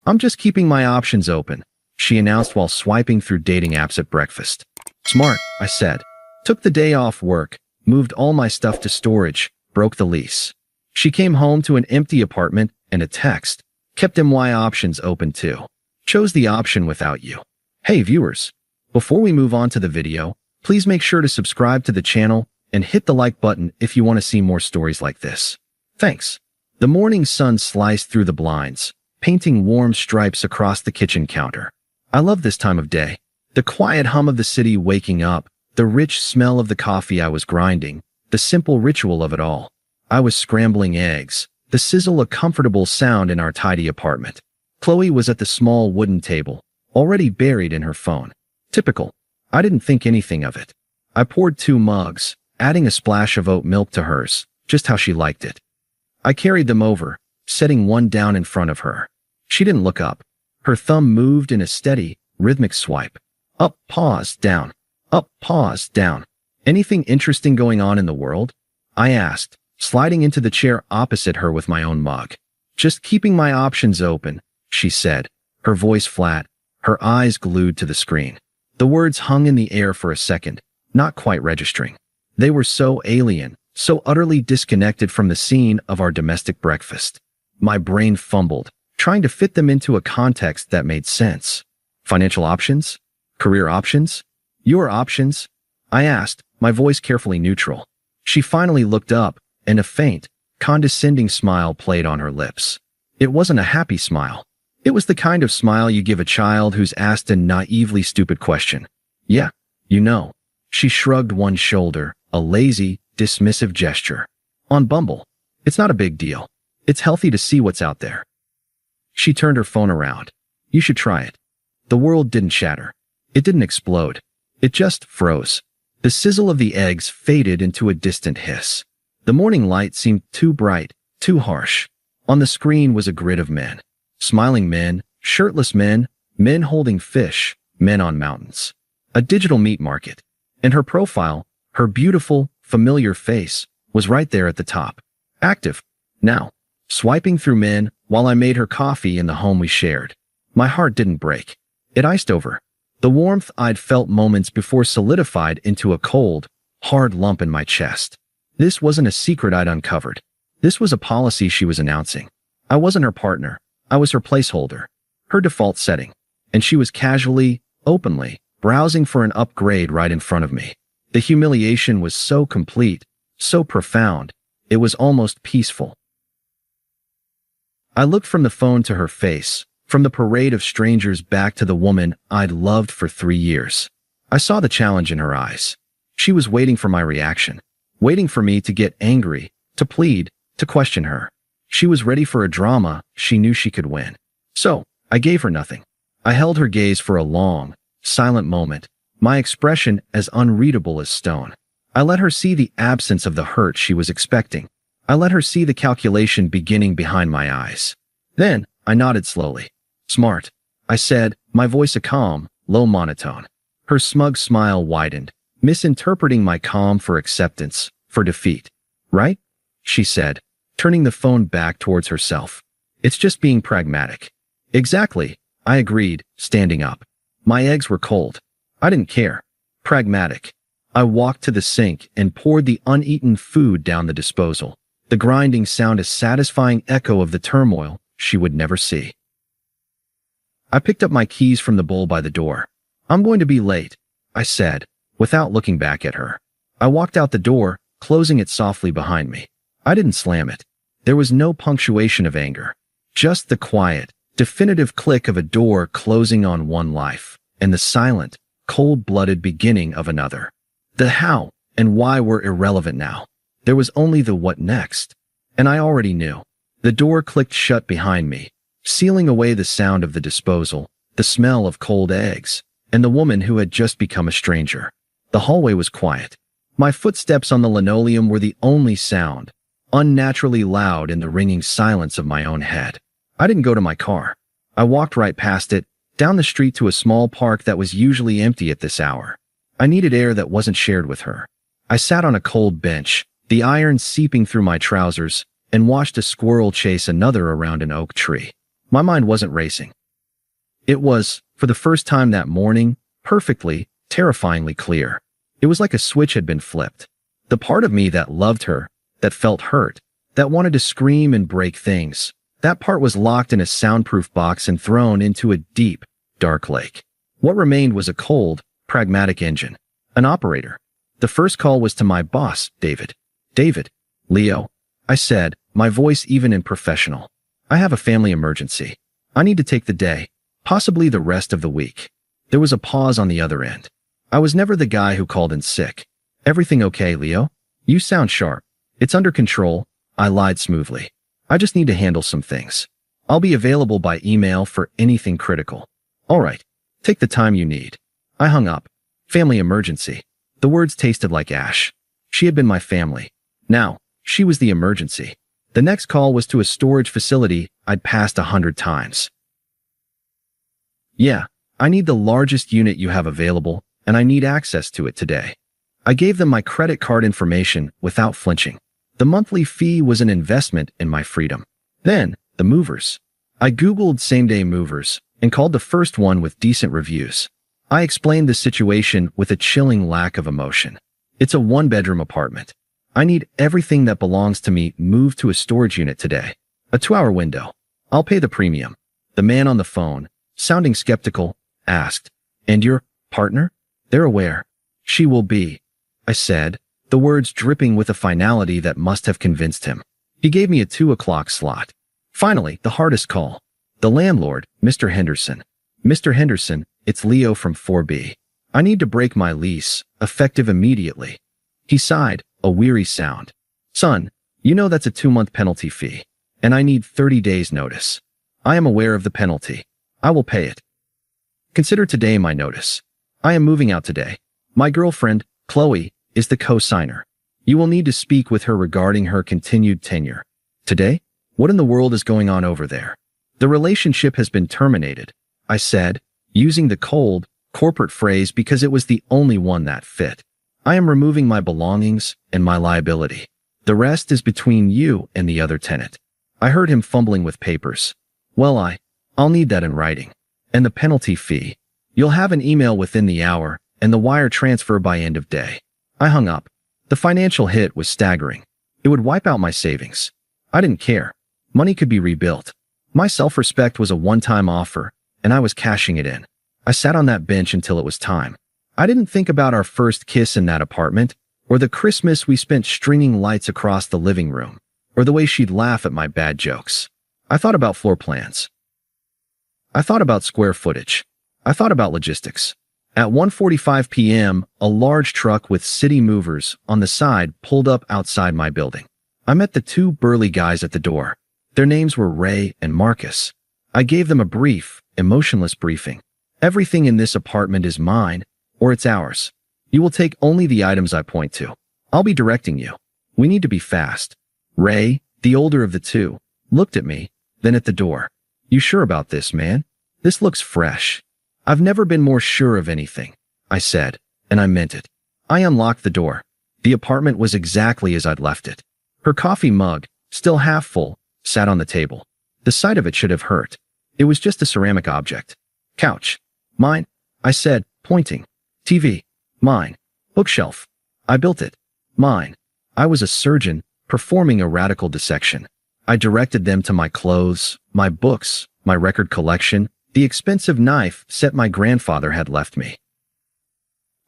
I'm just keeping my options open, she announced while swiping through dating apps at breakfast. Smart, I said. Took the day off work, moved all my stuff to storage, broke the lease. She came home to an empty apartment and a text. Kept my options open too. Chose the option without you. Hey viewers, before we move on to the video, please make sure to subscribe to the channel and hit the like button if you want to see more stories like this. Thanks. The morning sun sliced through the blinds, painting warm stripes across the kitchen counter. I love this time of day. The quiet hum of the city waking up, the rich smell of the coffee I was grinding, the simple ritual of it all. I was scrambling eggs, the sizzle a comfortable sound in our tidy apartment. Qley was at the small wooden table, already buried in her phone. Typical. I didn't think anything of it. I poured 2 mugs, adding a splash of oat milk to hers, just how she liked it. I carried them over, setting one down in front of her. She didn't look up. Her thumb moved in a steady, rhythmic swipe. Up, pause, down. Up, pause, down. Anything interesting going on in the world? I asked, sliding into the chair opposite her with my own mug. Just keeping my options open, she said, her voice flat, her eyes glued to the screen. The words hung in the air for a second, not quite registering. They were so alien, so utterly disconnected from the scene of our domestic breakfast. My brain fumbled, trying to fit them into a context that made sense. Financial options? Career options? Your options? I asked, my voice carefully neutral. She finally looked up, and a faint, condescending smile played on her lips. It wasn't a happy smile. It was the kind of smile you give a child who's asked a naively stupid question. Yeah, you know. She shrugged one shoulder, a lazy, dismissive gesture. On Bumble, it's not a big deal. It's healthy to see what's out there. She turned her phone around. You should try it. The world didn't shatter. It didn't explode. It just froze. The sizzle of the eggs faded into a distant hiss. The morning light seemed too bright, too harsh. On the screen was a grid of men. Smiling men, shirtless men, men holding fish, men on mountains. A digital meat market. And her profile, her beautiful, familiar face, was right there at the top. Active. Now. Swiping through men while I made her coffee in the home we shared. My heart didn't break. It iced over. The warmth I'd felt moments before solidified into a cold, hard lump in my chest. This wasn't a secret I'd uncovered. This was a policy she was announcing. I wasn't her partner. I was her placeholder, her default setting. And she was casually, openly, browsing for an upgrade right in front of me. The humiliation was so complete, so profound, it was almost peaceful. I looked from the phone to her face, from the parade of strangers back to the woman I'd loved for 3 years. I saw the challenge in her eyes. She was waiting for my reaction, waiting for me to get angry, to plead, to question her. She was ready for a drama she knew she could win. So, I gave her nothing. I held her gaze for a long, silent moment, my expression as unreadable as stone. I let her see the absence of the hurt she was expecting. I let her see the calculation beginning behind my eyes. Then, I nodded slowly. Smart, I said, my voice a calm, low monotone. Her smug smile widened, misinterpreting my calm for acceptance, for defeat. Right? She said, turning the phone back towards herself. It's just being pragmatic. Exactly, I agreed, standing up. My eggs were cold. I didn't care. Pragmatic. I walked to the sink and poured the uneaten food down the disposal. The grinding sound a satisfying echo of the turmoil she would never see. I picked up my keys from the bowl by the door. I'm going to be late, I said, without looking back at her. I walked out the door, closing it softly behind me. I didn't slam it. There was no punctuation of anger. Just the quiet, definitive click of a door closing on one life, and the silent, cold-blooded beginning of another. The how and why were irrelevant now. There was only the what next. And I already knew. The door clicked shut behind me, sealing away the sound of the disposal, the smell of cold eggs, and the woman who had just become a stranger. The hallway was quiet. My footsteps on the linoleum were the only sound, unnaturally loud in the ringing silence of my own head. I didn't go to my car. I walked right past it, down the street to a small park that was usually empty at this hour. I needed air that wasn't shared with her. I sat on a cold bench, the iron seeping through my trousers, and watched a squirrel chase another around an oak tree. My mind wasn't racing. It was, for the first time that morning, perfectly, terrifyingly clear. It was like a switch had been flipped. The part of me that loved her, that felt hurt, that wanted to scream and break things, that part was locked in a soundproof box and thrown into a deep, dark lake. What remained was a cold, pragmatic engine. An operator. The first call was to my boss, David. David. Leo. I said, my voice even in professional. I have a family emergency. I need to take the day, possibly the rest of the week. There was a pause on the other end. I was never the guy who called in sick. Everything okay, Leo? You sound sharp. It's under control. I lied smoothly. I just need to handle some things. I'll be available by email for anything critical. All right. Take the time you need. I hung up. Family emergency. The words tasted like ash. She had been my family. Now, she was the emergency. The next call was to a storage facility I'd passed 100 times. Yeah, I need the largest unit you have available, and I need access to it today. I gave them my credit card information without flinching. The monthly fee was an investment in my freedom. Then, the movers. I Googled same-day movers and called the first one with decent reviews. I explained the situation with a chilling lack of emotion. It's a one-bedroom apartment. I need everything that belongs to me moved to a storage unit today. A 2-hour window. I'll pay the premium. The man on the phone, sounding skeptical, asked, "And your partner?" "They're aware. She will be," I said, the words dripping with a finality that must have convinced him. He gave me a 2 o'clock slot. Finally, the hardest call. The landlord, Mr. Henderson. "Mr. Henderson, it's Leo from 4B. I need to break my lease, effective immediately." He sighed, a weary sound. "Son, you know that's a 2-month penalty fee, and I need 30 days notice. I am aware of the penalty. I will pay it. Consider today my notice. I am moving out today. My girlfriend, Qley, is the co-signer. You will need to speak with her regarding her continued tenure." "Today? What in the world is going on over there?" "The relationship has been terminated," I said, using the cold, corporate phrase because it was the only one that fit. "I am removing my belongings and my liability. The rest is between you and the other tenant." I heard him fumbling with papers. "Well, I'll need that in writing. And the penalty fee. You'll have an email within the hour and the wire transfer by end of day." I hung up. The financial hit was staggering. It would wipe out my savings. I didn't care. Money could be rebuilt. My self-respect was a one-time offer, and I was cashing it in. I sat on that bench until it was time. I didn't think about our first kiss in that apartment, or the Christmas we spent stringing lights across the living room, or the way she'd laugh at my bad jokes. I thought about floor plans. I thought about square footage. I thought about logistics. At 1:45 p.m., a large truck with city movers on the side pulled up outside my building. I met the 2 burly guys at the door. Their names were Ray and Marcus. I gave them a brief, emotionless briefing. "Everything in this apartment is mine, or it's ours. You will take only the items I point to. I'll be directing you. We need to be fast." Ray, the older of the 2, looked at me, then at the door. "You sure about this, man? This looks fresh." "I've never been more sure of anything," I said, and I meant it. I unlocked the door. The apartment was exactly as I'd left it. Her coffee mug, still half full, sat on the table. The sight of it should have hurt. It was just a ceramic object. "Couch. Mine," I said, pointing. "TV. Mine. Bookshelf. I built it. Mine." I was a surgeon, performing a radical dissection. I directed them to my clothes, my books, my record collection, the expensive knife set my grandfather had left me.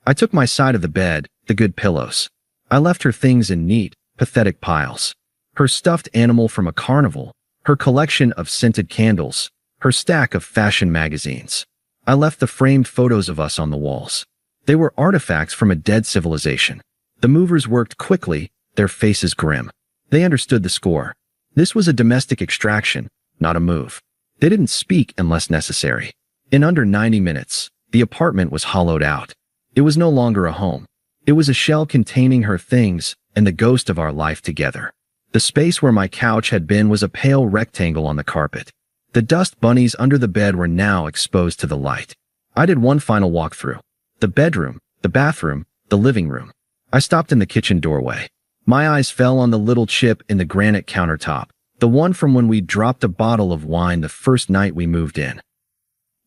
I took my side of the bed, the good pillows. I left her things in neat, pathetic piles. Her stuffed animal from a carnival, her collection of scented candles, her stack of fashion magazines. I left the framed photos of us on the walls. They were artifacts from a dead civilization. The movers worked quickly, their faces grim. They understood the score. This was a domestic extraction, not a move. They didn't speak unless necessary. In under 90 minutes, the apartment was hollowed out. It was no longer a home. It was a shell containing her things and the ghost of our life together. The space where my couch had been was a pale rectangle on the carpet. The dust bunnies under the bed were now exposed to the light. I did one final walkthrough. The bedroom, the bathroom, the living room. I stopped in the kitchen doorway. My eyes fell on the little chip in the granite countertop, the one from when we dropped a bottle of wine the first night we moved in.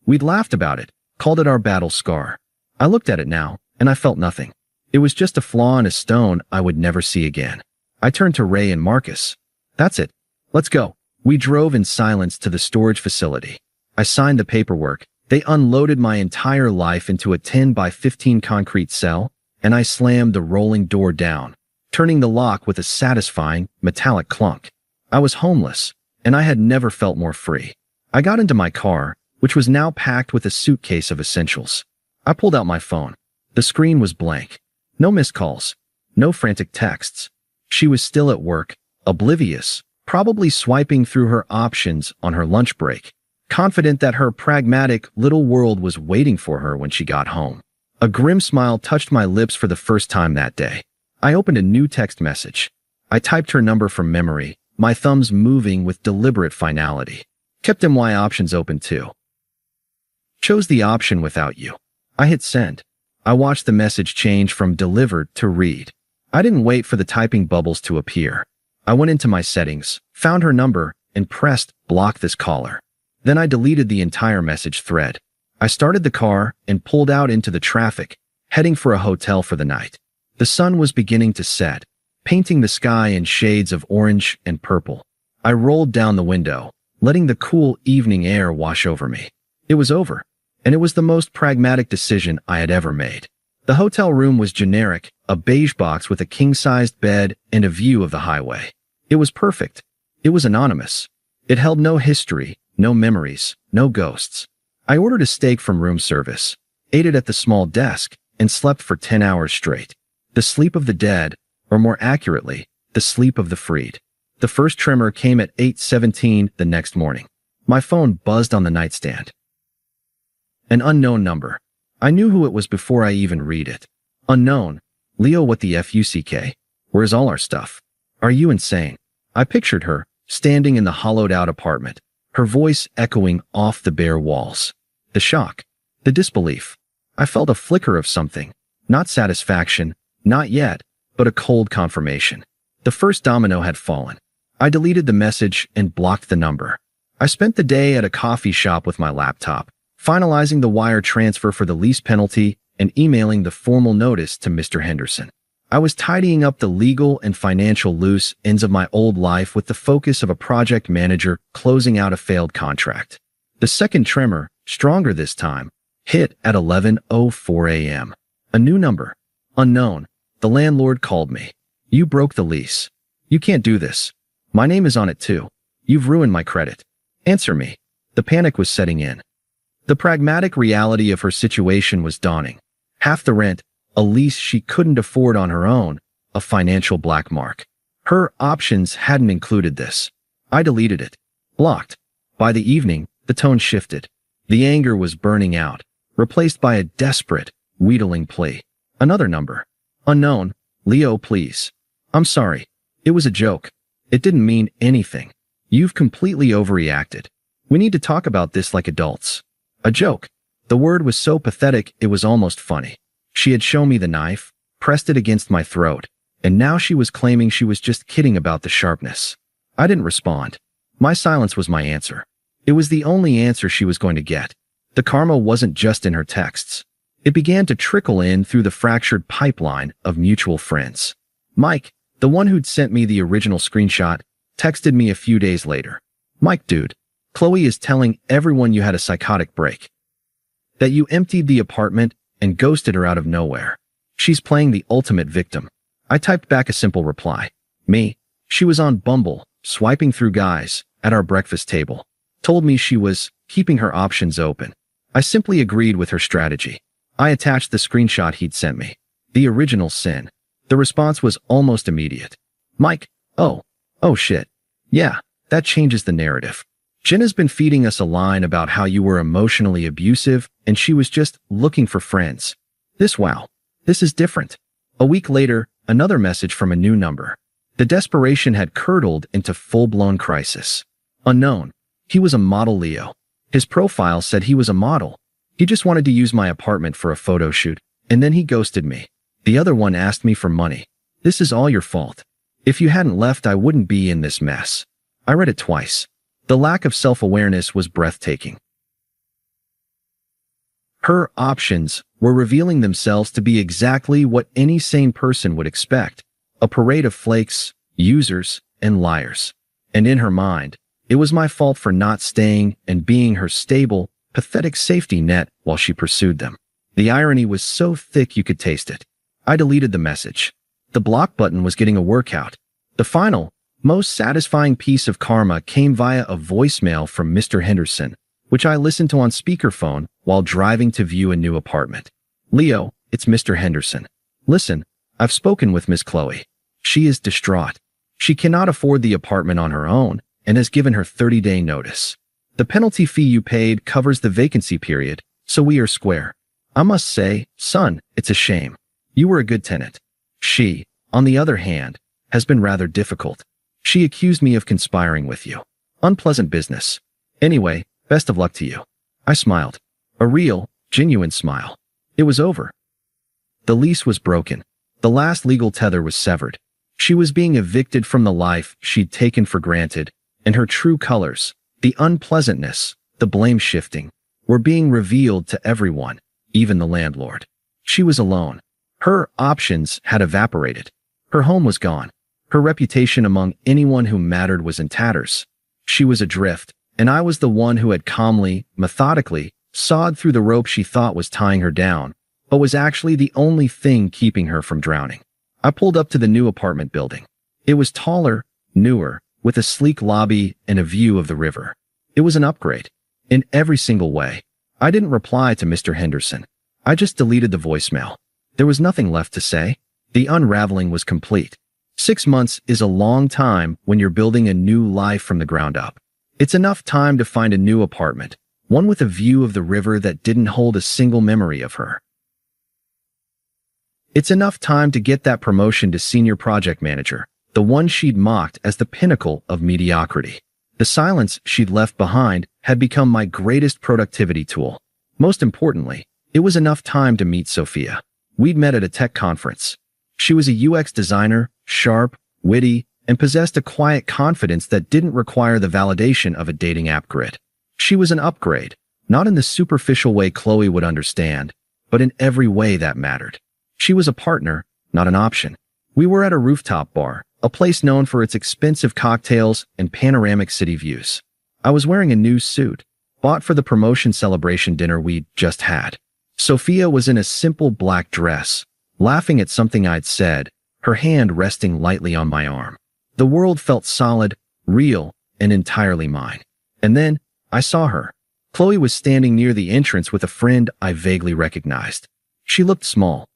We'd laughed about it, called it our battle scar. I looked at it now, and I felt nothing. It was just a flaw in a stone I would never see again. I turned to Ray and Marcus. That's it. Let's go. We drove in silence to the storage facility. I signed the paperwork. They unloaded my entire life into a 10 by 15 concrete cell, and I slammed the rolling door down, turning the lock with a satisfying, metallic clunk. I was homeless, and I had never felt more free. I got into my car, which was now packed with a suitcase of essentials. I pulled out my phone. The screen was blank. No missed calls. No frantic texts. She was still at work, oblivious, probably swiping through her options on her lunch break, confident that her pragmatic little world was waiting for her when she got home. A grim smile touched my lips for the first time that day. I opened a new text message. I typed her number from memory, my thumbs moving with deliberate finality. Kept my options open too. Chose the option without you. I hit send. I watched the message change from delivered to read. I didn't wait for the typing bubbles to appear. I went into my settings, found her number, and pressed block this caller. Then I deleted the entire message thread. I started the car and pulled out into the traffic, heading for a hotel for the night. The sun was beginning to set, painting the sky in shades of orange and purple. I rolled down the window, letting the cool evening air wash over me. It was over, and it was the most pragmatic decision I had ever made. The hotel room was generic, a beige box with a king-sized bed and a view of the highway. It was perfect. It was anonymous. It held no history, no memories, no ghosts. I ordered a steak from room service, ate it at the small desk, and slept for 10 hours straight. The sleep of the dead, or more accurately, the sleep of the freed. The first tremor came at 8:17 the next morning. My phone buzzed on the nightstand. An unknown number. I knew who it was before I even read it. Unknown. Leo, what the fuck? Where's all our stuff? Are you insane? I pictured her, standing in the hollowed-out apartment, her voice echoing off the bare walls. The shock. The disbelief. I felt a flicker of something. Not satisfaction, not yet, but a cold confirmation. The first domino had fallen. I deleted the message and blocked the number. I spent the day at a coffee shop with my laptop, finalizing the wire transfer for the lease penalty and emailing the formal notice to Mr. Henderson. I was tidying up the legal and financial loose ends of my old life with the focus of a project manager closing out a failed contract. The second tremor, stronger this time, hit at 11:04 a.m. A new number. Unknown. The landlord called me. You broke the lease. You can't do this. My name is on it too. You've ruined my credit. Answer me. The panic was setting in. The pragmatic reality of her situation was dawning. Half the rent, a lease she couldn't afford on her own, a financial black mark. Her options hadn't included this. I deleted it. Blocked. By the evening, the tone shifted. The anger was burning out, replaced by a desperate, wheedling plea. Another number. Unknown. Leo, please. I'm sorry. It was a joke. It didn't mean anything. You've completely overreacted. We need to talk about this like adults. A joke. The word was so pathetic it was almost funny. She had shown me the knife, pressed it against my throat, and now she was claiming she was just kidding about the sharpness. I didn't respond. My silence was my answer. It was the only answer she was going to get. The karma wasn't just in her texts. It began to trickle in through the fractured pipeline of mutual friends. Mike, the one who'd sent me the original screenshot, texted me a few days later. Mike, dude, Qley is telling everyone you had a psychotic break. That you emptied the apartment and ghosted her out of nowhere. She's playing the ultimate victim. I typed back a simple reply. Me. She was on Bumble, swiping through guys, at our breakfast table. Told me she was keeping her options open. I simply agreed with her strategy. I attached the screenshot he'd sent me. The original sin. The response was almost immediate. Mike, oh shit. Yeah, that changes the narrative. Jenna's been feeding us a line about how you were emotionally abusive and she was just looking for friends. This is different. A week later, another message from a new number. The desperation had curdled into full-blown crisis. Unknown. He was a model Leo. His profile said he was a model. He just wanted to use my apartment for a photo shoot, and then he ghosted me. The other one asked me for money. This is all your fault. If you hadn't left, I wouldn't be in this mess. I read it twice. The lack of self-awareness was breathtaking. Her options were revealing themselves to be exactly what any sane person would expect: a parade of flakes, users, and liars. And in her mind, it was my fault for not staying and being her stable, pathetic safety net while she pursued them. The irony was so thick you could taste it. I deleted the message. The block button was getting a workout. The final, most satisfying piece of karma came via a voicemail from Mr. Henderson, which I listened to on speakerphone while driving to view a new apartment. "Leo, it's Mr. Henderson. Listen, I've spoken with Miss Qley. She is distraught. She cannot afford the apartment on her own and has given her 30-day notice. The penalty fee you paid covers the vacancy period, so we are square. I must say, son, it's a shame. You were a good tenant. She, on the other hand, has been rather difficult. She accused me of conspiring with you. Unpleasant business. Anyway, best of luck to you." I smiled. A real, genuine smile. It was over. The lease was broken. The last legal tether was severed. She was being evicted from the life she'd taken for granted, and her true colors, the unpleasantness, the blame shifting, were being revealed to everyone, even the landlord. She was alone. Her options had evaporated. Her home was gone. Her reputation among anyone who mattered was in tatters. She was adrift, and I was the one who had calmly, methodically, sawed through the rope she thought was tying her down, but was actually the only thing keeping her from drowning. I pulled up to the new apartment building. It was taller, newer, with a sleek lobby and a view of the river. It was an upgrade. In every single way. I didn't reply to Mr. Henderson. I just deleted the voicemail. There was nothing left to say. The unraveling was complete. 6 months is a long time when you're building a new life from the ground up. It's enough time to find a new apartment, one with a view of the river that didn't hold a single memory of her. It's enough time to get that promotion to senior project manager, the one she'd mocked as the pinnacle of mediocrity. The silence she'd left behind had become my greatest productivity tool. Most importantly, it was enough time to meet Sophia. We'd met at a tech conference. She was a UX designer, sharp, witty, and possessed a quiet confidence that didn't require the validation of a dating app grid. She was an upgrade, not in the superficial way Qley would understand, but in every way that mattered. She was a partner, not an option. We were at a rooftop bar, a place known for its expensive cocktails and panoramic city views. I was wearing a new suit, bought for the promotion celebration dinner we'd just had. Sophia was in a simple black dress, laughing at something I'd said, her hand resting lightly on my arm. The world felt solid, real, and entirely mine. And then, I saw her. Qley was standing near the entrance with a friend I vaguely recognized. She looked small.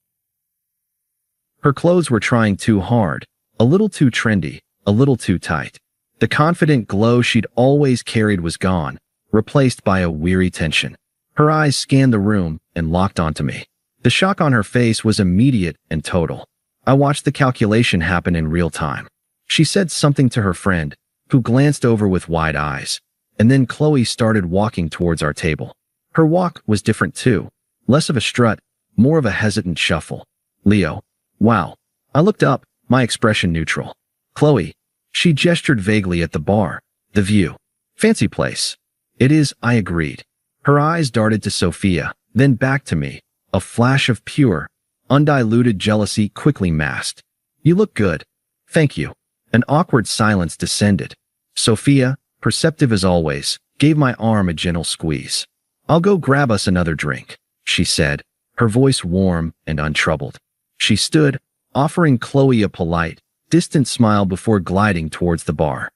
Her clothes were trying too hard, a little too trendy, a little too tight. The confident glow she'd always carried was gone, replaced by a weary tension. Her eyes scanned the room and locked onto me. The shock on her face was immediate and total. I watched the calculation happen in real time. She said something to her friend, who glanced over with wide eyes, and then Qley started walking towards our table. Her walk was different too, less of a strut, more of a hesitant shuffle. "Leo." "Wow." I looked up, my expression neutral. "Qley." She gestured vaguely at the bar. "The view. Fancy place." "It is," I agreed. Her eyes darted to Sophia, then back to me, a flash of pure, undiluted jealousy quickly masked. "You look good." "Thank you." An awkward silence descended. Sophia, perceptive as always, gave my arm a gentle squeeze. "I'll go grab us another drink," she said, her voice warm and untroubled. She stood, offering Qley a polite, distant smile before gliding towards the bar.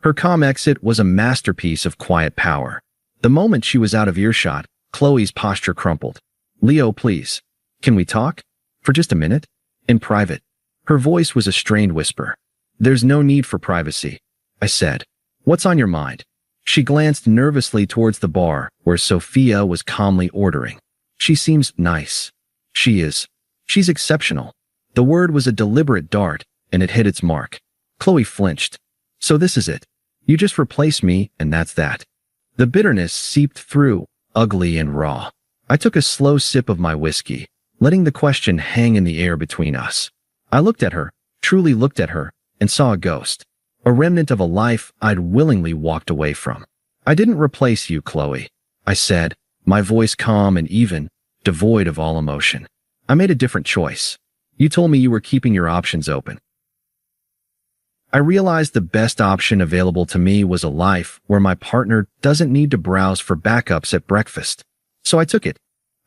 Her calm exit was a masterpiece of quiet power. The moment she was out of earshot, Qley's posture crumpled. "Leo, please. Can we talk? For just a minute? In private." Her voice was a strained whisper. "There's no need for privacy," I said. "What's on your mind?" She glanced nervously towards the bar, where Sophia was calmly ordering. "She seems nice." "She is. She's exceptional." The word was a deliberate dart, and it hit its mark. Qley flinched. "So this is it. You just replace me, and that's that." The bitterness seeped through, ugly and raw. I took a slow sip of my whiskey, letting the question hang in the air between us. I looked at her, truly looked at her, and saw a ghost. A remnant of a life I'd willingly walked away from. "I didn't replace you, Qley," I said, my voice calm and even, devoid of all emotion. I made a different choice. You told me you were keeping your options open. I realized the best option available to me was a life where my partner doesn't need to browse for backups at breakfast. So I took it.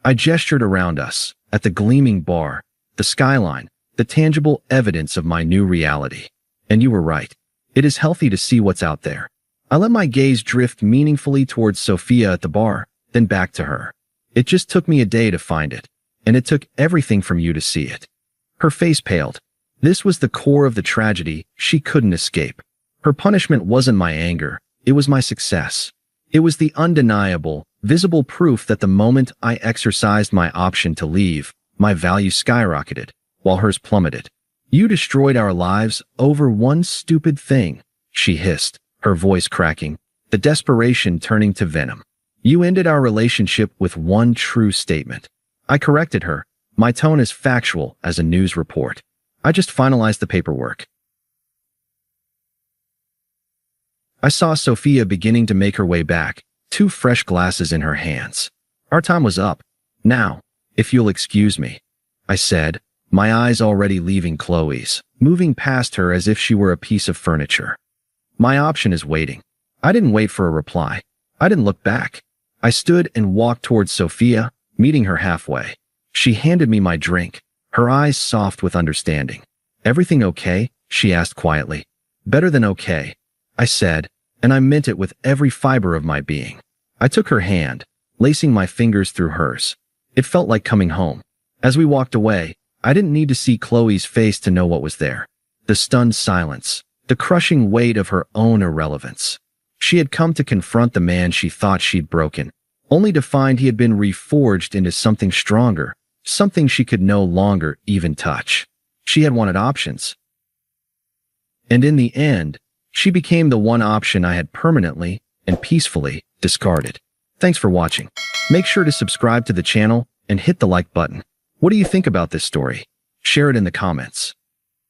I gestured around us, at the gleaming bar, the skyline, the tangible evidence of my new reality. And you were right. It is healthy to see what's out there. I let my gaze drift meaningfully towards Sophia at the bar, then back to her. It just took me a day to find it, and it took everything from you to see it. Her face paled. This was the core of the tragedy she couldn't escape. Her punishment wasn't my anger, it was my success. It was the undeniable, visible proof that the moment I exercised my option to leave, my value skyrocketed, while hers plummeted. You destroyed our lives over one stupid thing, she hissed, her voice cracking, the desperation turning to venom. You ended our relationship with one true statement. I corrected her, my tone as factual as a news report. I just finalized the paperwork. I saw Sophia beginning to make her way back, 2 fresh glasses in her hands. Our time was up. Now, if you'll excuse me, I said, my eyes already leaving Qley's, moving past her as if she were a piece of furniture. My option is waiting. I didn't wait for a reply. I didn't look back. I stood and walked towards Sophia, meeting her halfway. She handed me my drink, her eyes soft with understanding. Everything okay? She asked quietly. Better than okay, I said, and I meant it with every fiber of my being. I took her hand, lacing my fingers through hers. It felt like coming home. As we walked away, I didn't need to see Qley's face to know what was there. The stunned silence, the crushing weight of her own irrelevance. She had come to confront the man she thought she'd broken, only to find he had been reforged into something stronger, something she could no longer even touch. She had wanted options. And in the end, she became the one option I had permanently and peacefully discarded. Thanks for watching. Make sure to subscribe to the channel and hit the like button. What do you think about this story? Share it in the comments.